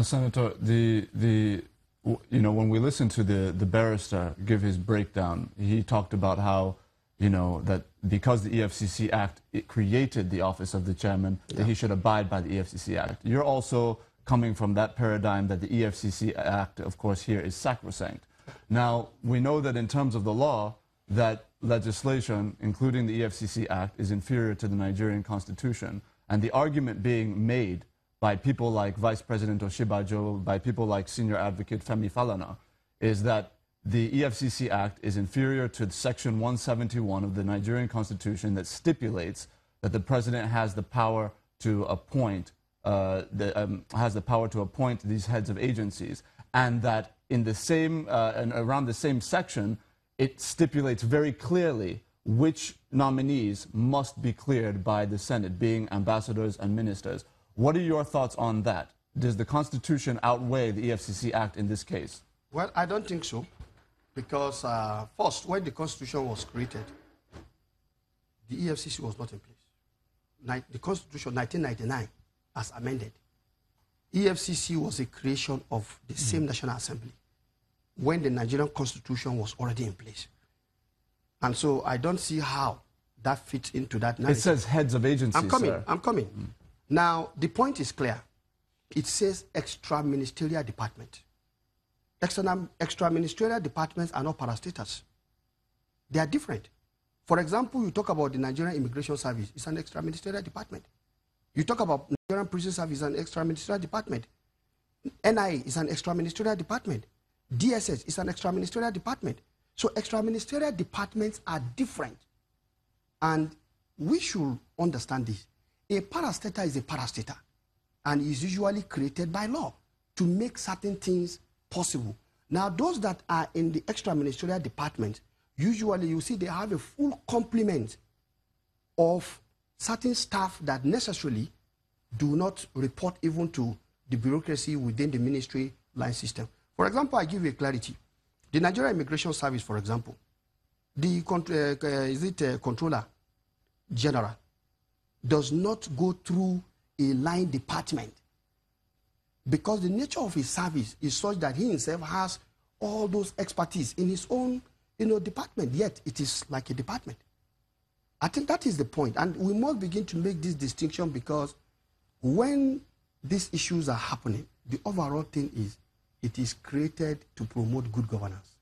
Senator, when we listened to the barrister give his breakdown, he talked about how, that because the EFCC Act, it created the office of the chairman, that he should abide by the EFCC Act. You're also coming from that paradigm that the EFCC Act, of course, here is sacrosanct. Now, we know that in terms of the law, that legislation, including the EFCC Act, is inferior to the Nigerian Constitution. And the argument being made by people like Vice President Oshibajo, by people like Senior Advocate Femi Falana, is that the EFCC Act is inferior to Section 171 of the Nigerian Constitution that stipulates that the president has the power to appoint these heads of agencies, and that in the same and around the same section, it stipulates very clearly which nominees must be cleared by the Senate, being ambassadors and ministers. What are your thoughts on that? Does the Constitution outweigh the EFCC Act in this case? Well, I don't think so, because first, when the Constitution was created, the EFCC was not in place. The Constitution 1999, as amended, EFCC was a creation of the same National Assembly when the Nigerian Constitution was already in place. And so I don't see how that fits into that narrative. It says heads of agencies, I'm coming. Now, the point is clear. It says extra-ministerial department. Extra-ministerial departments are not parastatals. They are different. For example, you talk about the Nigerian Immigration Service. It's an extra-ministerial department. You talk about Nigerian Prison Service, an extra-ministerial department. NIA is an extra-ministerial department. DSS is an extra-ministerial department. So extra-ministerial departments are different. And we should understand this. A parastatal is a parastatal, and is usually created by law to make certain things possible. Now, those that are in the extra-ministerial department, usually you see they have a full complement of certain staff that necessarily do not report even to the bureaucracy within the ministry line system. For example, I give you a clarity. The Nigerian Immigration Service, for example, the Controller General does not go through a line department, because the nature of his service is such that he himself has all those expertise in his own department, yet it is like a department. I think that is the point, and we must begin to make this distinction, because when these issues are happening, the overall thing is it is created to promote good governance.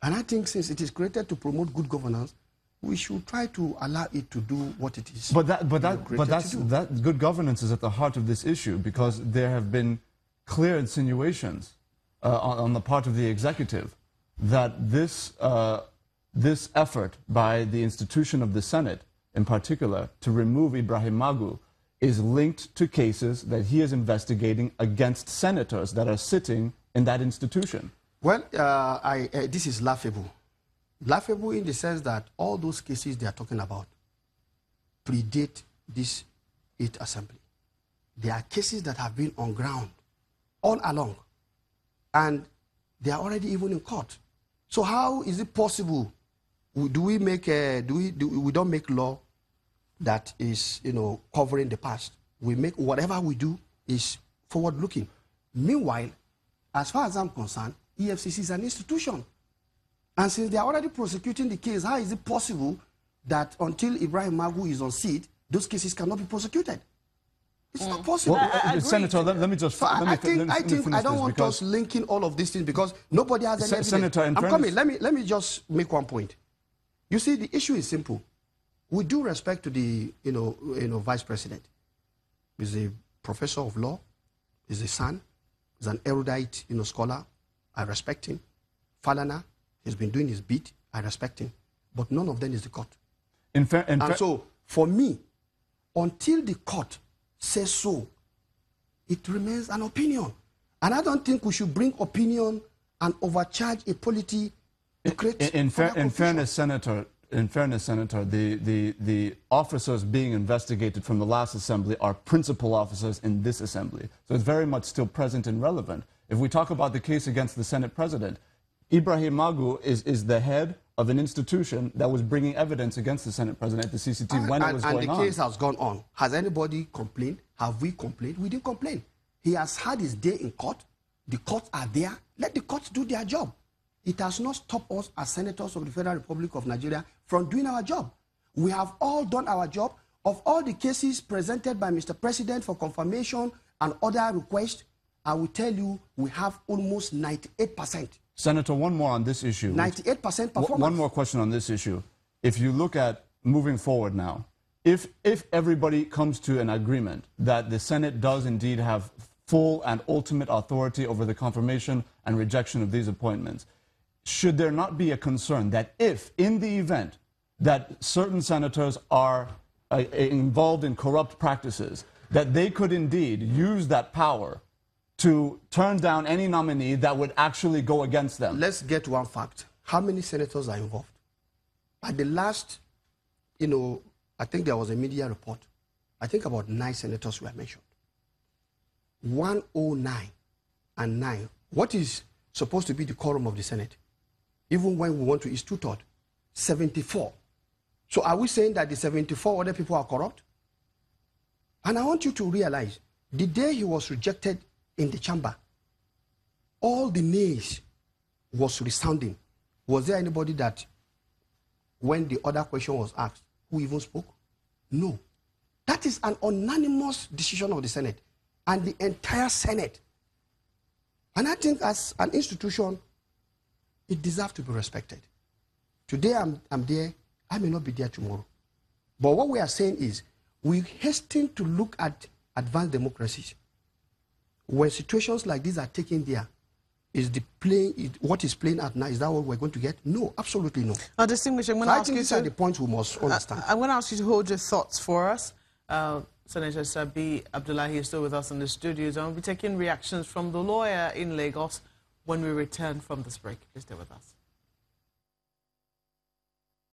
And I think since it is created to promote good governance, we should try to allow it to do what it is. But that good governance is at the heart of this issue, because there have been clear insinuations on the part of the executive that this effort by the institution of the Senate, in particular, to remove Ibrahim Magu, is linked to cases that he is investigating against senators that are sitting in that institution. Well, this is laughable. Laughable in the sense that all those cases they are talking about predate this 8th Assembly. There are cases that have been on ground all along, and they are already even in court. So how is it possible? We don't make law that is covering the past. We make whatever we do is forward-looking. Meanwhile, as far as I'm concerned, EFCC is an institution. And since they are already prosecuting the case, how is it possible that until Ibrahim Magu is on seat, those cases cannot be prosecuted? It's not possible. Well, Senator, let me just... I don't want us linking all of these things, because nobody has any evidence. Senator, I'm coming. Let me just make one point. You see, the issue is simple. With due respect to the Vice President, he's a professor of law, he's a son, he's an erudite scholar. I respect him. Falana, he's been doing his bit. I respect him. But none of them is the court. And so, for me, until the court says so, it remains an opinion. And I don't think we should bring opinion and overcharge a polity to create... In fairness, Senator, the officers being investigated from the last assembly are principal officers in this assembly. So it's very much still present and relevant. If we talk about the case against the Senate president, Ibrahim Magu is the head of an institution that was bringing evidence against the Senate president at the CCT when it was going on. And the case has gone on. Has anybody complained? Have we complained? We didn't complain. He has had his day in court. The courts are there. Let the courts do their job. It has not stopped us as senators of the Federal Republic of Nigeria from doing our job. We have all done our job. Of all the cases presented by Mr. President for confirmation and other requests, I will tell you we have almost 98%. Senator, one more on this issue. 98% performance. One more question on this issue. If you look at moving forward now, if everybody comes to an agreement that the Senate does indeed have full and ultimate authority over the confirmation and rejection of these appointments, should there not be a concern that if, in the event that certain senators are involved in corrupt practices, that they could indeed use that power to turn down any nominee that would actually go against them? Let's get one fact. How many senators are involved? At the last, I think there was a media report. I think about 9 senators were mentioned. 109 and 9. What is supposed to be the quorum of the Senate? Even when we want to, is 2/3. 74. So are we saying that the 74 other people are corrupt? And I want you to realize, the day he was rejected in the chamber, all the nays was resounding. Was there anybody that, when the other question was asked, who even spoke? No. That is an unanimous decision of the Senate and the entire Senate. And I think as an institution, it deserves to be respected. Today I'm there, I may not be there tomorrow. But what we are saying is, we hasten to look at advanced democracies. When situations like these are taken there, what is playing out now, is that what we're going to get? No, absolutely no. Distinguished, I'm going to ask you these are the points we must understand. I'm going to ask you to hold your thoughts for us. Senator Sabi Abdullahi is still with us in the studios, and we'll be taking reactions from the lawyer in Lagos when we return from this break. Please stay with us.